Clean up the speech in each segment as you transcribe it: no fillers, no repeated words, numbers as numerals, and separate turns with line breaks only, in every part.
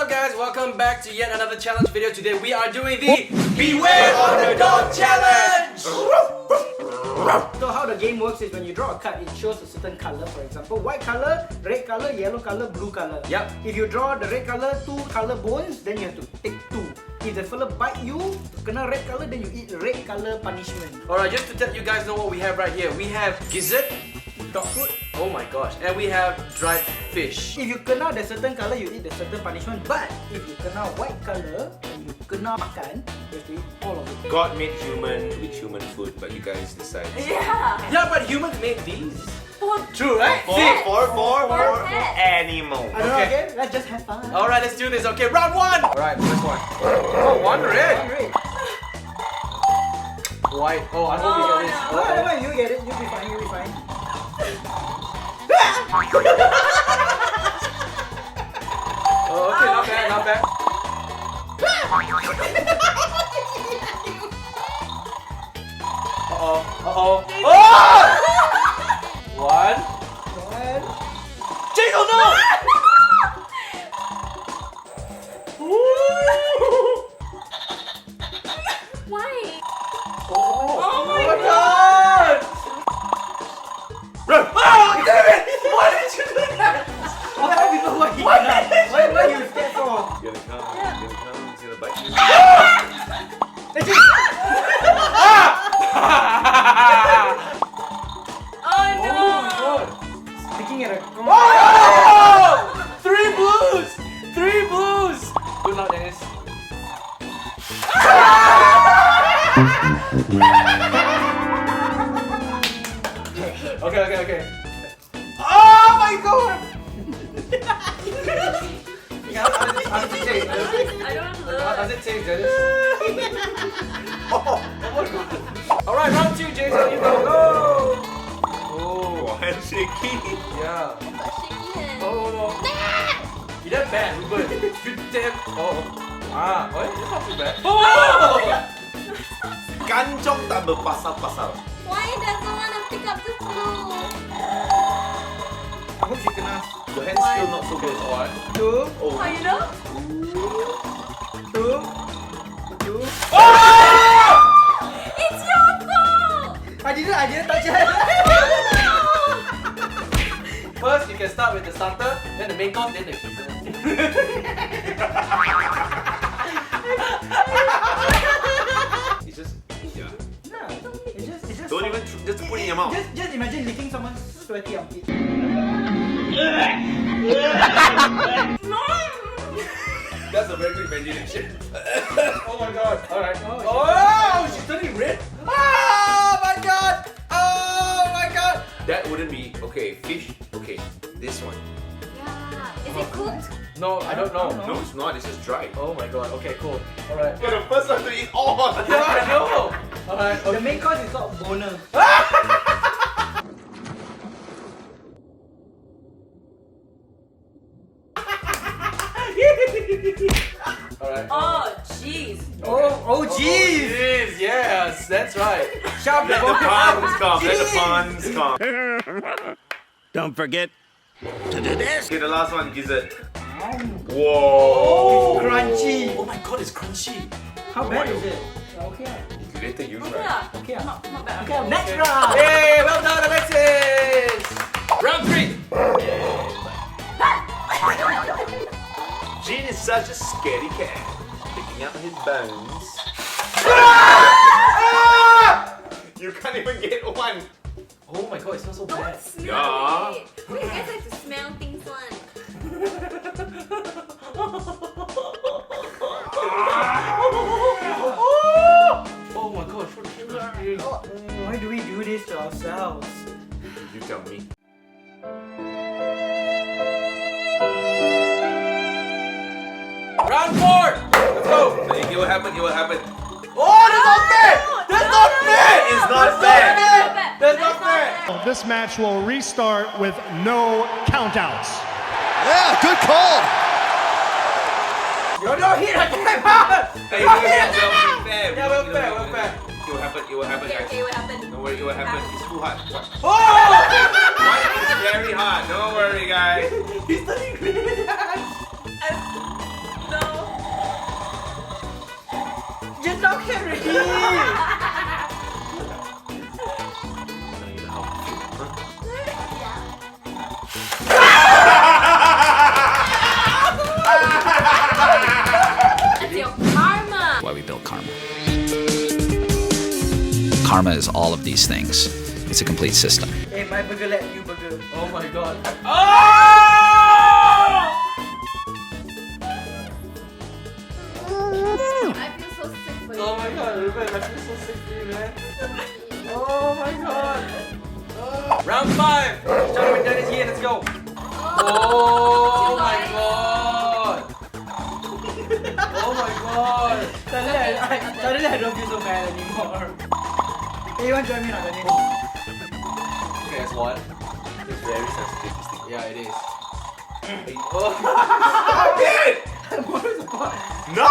up guys, welcome back to yet another challenge video. Today we are doing the Beware of the Dog Challenge!
So how the game works is when you draw a card, it shows a certain color. For example, white color, red color, yellow color, blue color.
Yep.
If you draw the red color, 2 color bones, then you have to take 2. If the fella bite you, kena red color, then you eat red color punishment.
Alright, just to let you guys know what we have right here. We have gizzard,
Dog food.
oh my gosh, and we have dried fish.
If you kena the certain color, you eat the certain punishment. But if you kena white color and you kena makan, you have to eat all of it.
God made human with human food, but you guys decide.
Yeah, but humans made these.
True, right? For animals.
I don't know, okay? Let's just have fun.
Alright, let's do this. Okay, round 1! Alright, first one. Oh, one red.
Red.
White. Oh, I hope we got this.
No, never mind, you get it. You'll be fine, you'll be fine.
Oh, okay, not bad, not bad. Uh-oh, uh-oh. Oh! One. Jingle, no!
Why?
Oh my god! Oh, damn it! Why did you do that?
Why you scared for?
He's gonna come, he's gonna bite you.
Oh no!
Sticking at a
Oh! 3 blues! 3 blues! Good luck, Dennis. Okay. Oh my god! How does it taste?
I don't know.
How does it taste, Dennis? Oh my god. Alright, round 2, Jason, you go. Go! Oh,
One shaky.
yeah.
Shaky hand.
Oh, you done bad, Reuben. You damn. Oh. Ah, oh, it's not too bad. Oh!
Kancong tak berpasal-pasal.
Why doesn't want to pick up the blue?
I hope she kena.
Your hand's still not so good.
1.
2,
Oh.
How you know?
2.
Oh!
It's your fault!
I didn't touch it.
First, you can start with the starter, then the main course, then the dessert.
It's just, yeah.
No, it's just
Don't even, just put it in your mouth.
Just imagine licking someone's sweaty armpit.
That's a very good imagination.
Oh my god. Alright.
Oh,
Oh, she's turning red. Oh my god. Oh my god.
That wouldn't be, okay, fish, okay, this one.
Yeah. Is it cooked?
No, I don't know.
No, it's not, it's just dry.
Oh my god. Okay, cool. Alright.
You're the first one to eat all.
Yeah, I know. Alright.
The main course is called boner.
Alright.
Oh, jeez.
Oh jeez!
Jeez, yes, that's right.
Sharp
Let the puns come, let the
Jeez.
puns come.
Don't forget to do this.
Okay, the last one, gizzard.
Oh,
Whoa.
Crunchy.
Oh my god, it's crunchy.
How bad is it? Okay.
Later you
Okay
try.
lah.
Okay.
Not bad.
Okay. Next round.
Hey, well done, Alexis. Round 3.
Jin is such a scaredy cat. Picking out his bones. You can't even get one.
Oh my god, it smells so bad.
Don't smell
Yeah.
it. Why you guys like to smell things one?
Oh my god, what the
Why do we do this to ourselves?
You tell me.
Round 4. Let's go.
It will happen, it will happen.
Oh, that's not fair. That's not fair.
It's not fair.
That's not fair.
This match will restart with no countouts.
Yeah, good call.
You're not hit again,
Hey, it will be fair.
Yeah, well fair, well fair.
It will happen,
Okay,
guys.
okay, what happened?
Don't worry, it will happen. It's too hard. What?
Oh!
It's very hard. Don't worry, guys.
He's turning red.
is all of these things. It's a complete system.
Hey, my burger let you burger.
Oh my god. Oh!
I feel so sick for you.
Oh my god, Reuben, I feel so sick for you, man. Oh my god. Round 5. Jonathan, Dennis here, let's go. Oh my god. Oh my god.
Suddenly I don't feel so bad anymore. Hey, you want to join me or not, Dennis?
Okay, that's one.
It's very sensitive, this thing.
Yeah, it is.
Stop it! No!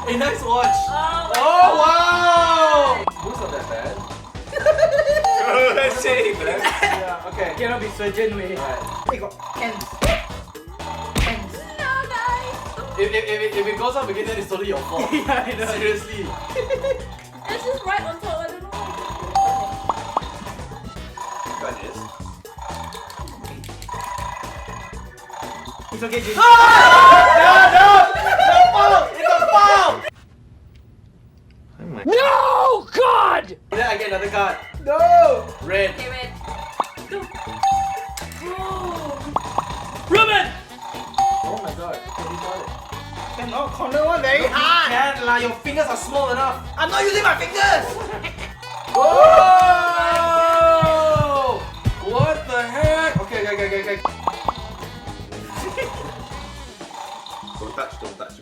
Hey, nice watch.
Oh,
Oh wow! Who's not that bad?
Let's see, man.
Yeah, okay.
Cannot be surgeon way.
Alright.
Hey, got ends. Ends.
no, guys.
If it goes up again, then it's totally your fault.
Yeah, I know.
Seriously.
It's just right on top. I don't know.
Got this.
It's okay, Jin.
No! It's a foul!
No, God!
Then I get another card.
No!
Red.
Okay, wait. Go.
Reuben! Oh my god. Can you got it?
Cannot corner one very hard.
Can lah, your fingers are small enough.
I'm not using my fingers.
Whoa! What the heck? Okay.
Don't touch.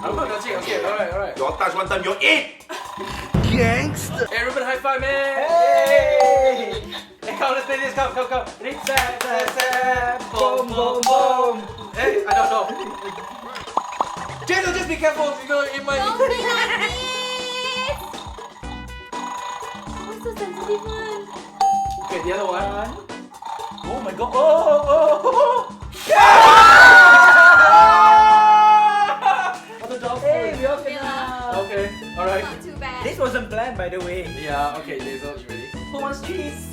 I'm not touching. Okay, alright.
Don't touch one time, you're it!
Gangster.
Hey, Reuben, high five, man!
Hey!
Hey, come, let's play this. Come. Ready?
Boom, boom, boom.
Hey, I don't know. Jason, just be careful. You know, it might.
Don't be like this. What's the sensitive one?
Okay, the other one. Oh my god. Oh! Other dog
Hey,
food.
we all
Okay
can.
lah.
Okay, alright.
Not too bad.
This wasn't planned, by the way.
Yeah, okay, Jason, you ready?
Who wants cheese?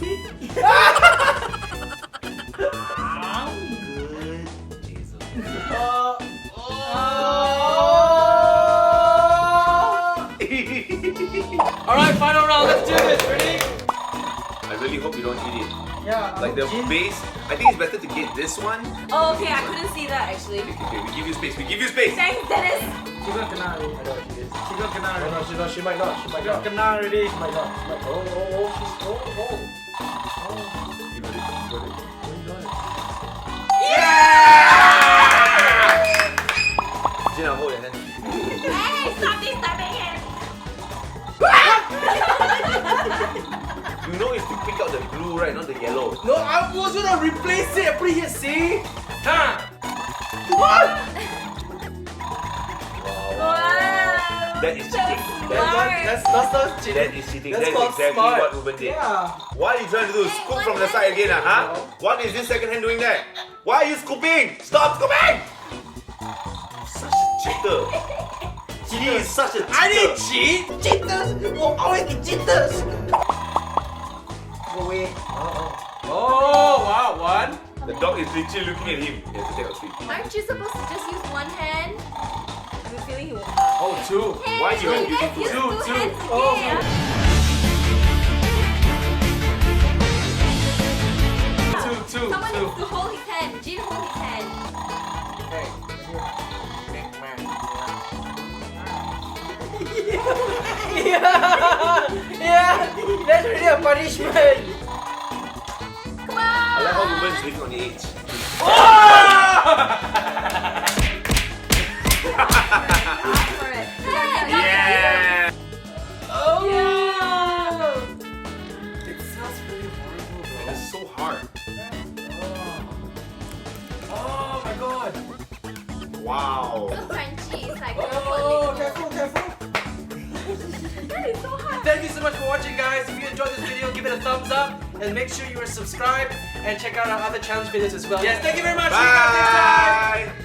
Alright, final round, let's do this. Ready?
I really hope you don't eat it.
Yeah.
Like the
Jin.
base, I think it's better to get this one.
Oh, okay, I couldn't see that actually.
Okay, we give you space.
Thanks, Dennis.
She gonna kena already.
I know what she is.
She gonna kena
No,
already.
she might not.
She gonna kena already.
She might not. She's oh.
You got it. Gina, hold your hand.
Hey, stop disturbing him.
You know it's to pick out the blue, right? Not the yellow.
No, I was gonna replace it. Put it here, see? Huh?
Wow.
That is cheating.
That's not cheating.
That is cheating.
That's
That's
called
exactly
smart.
what Reuben did.
Yeah.
What are you trying to do? Scoop from the side again, huh? What is this second hand doing that? Why are you scooping? Stop scooping! Such a cheater. He is such a cheater.
I didn't cheat.
Cheaters will always be cheaters. Go away.
Oh, wow, one.
The dog is literally looking at him. He has to take out 3.
Aren't you supposed to just use one hand? I'm feeling you.
Oh, two.
Hey,
Why you
let's
using
use
two?
two
Two.
hands
Oh,
again.
Two.
Someone needs to hold his hand. Jin, hold his hand.
Hey.
Yeah. That's really a punishment.
Come
I like how Reuben's living on the edge.
Up for it.
Yeah!
Oh.
Yeah.
It sounds really horrible, though.
It's so hard.
Oh my god.
Wow.
So crunchy. It's like
Oh, careful.
that is so hard.
Thank you so much for watching, guys. If you enjoyed this video, give it a thumbs up and make sure you are subscribed and check out our other challenge videos as well. Yes, thank you very much. See you guys next time.
Bye!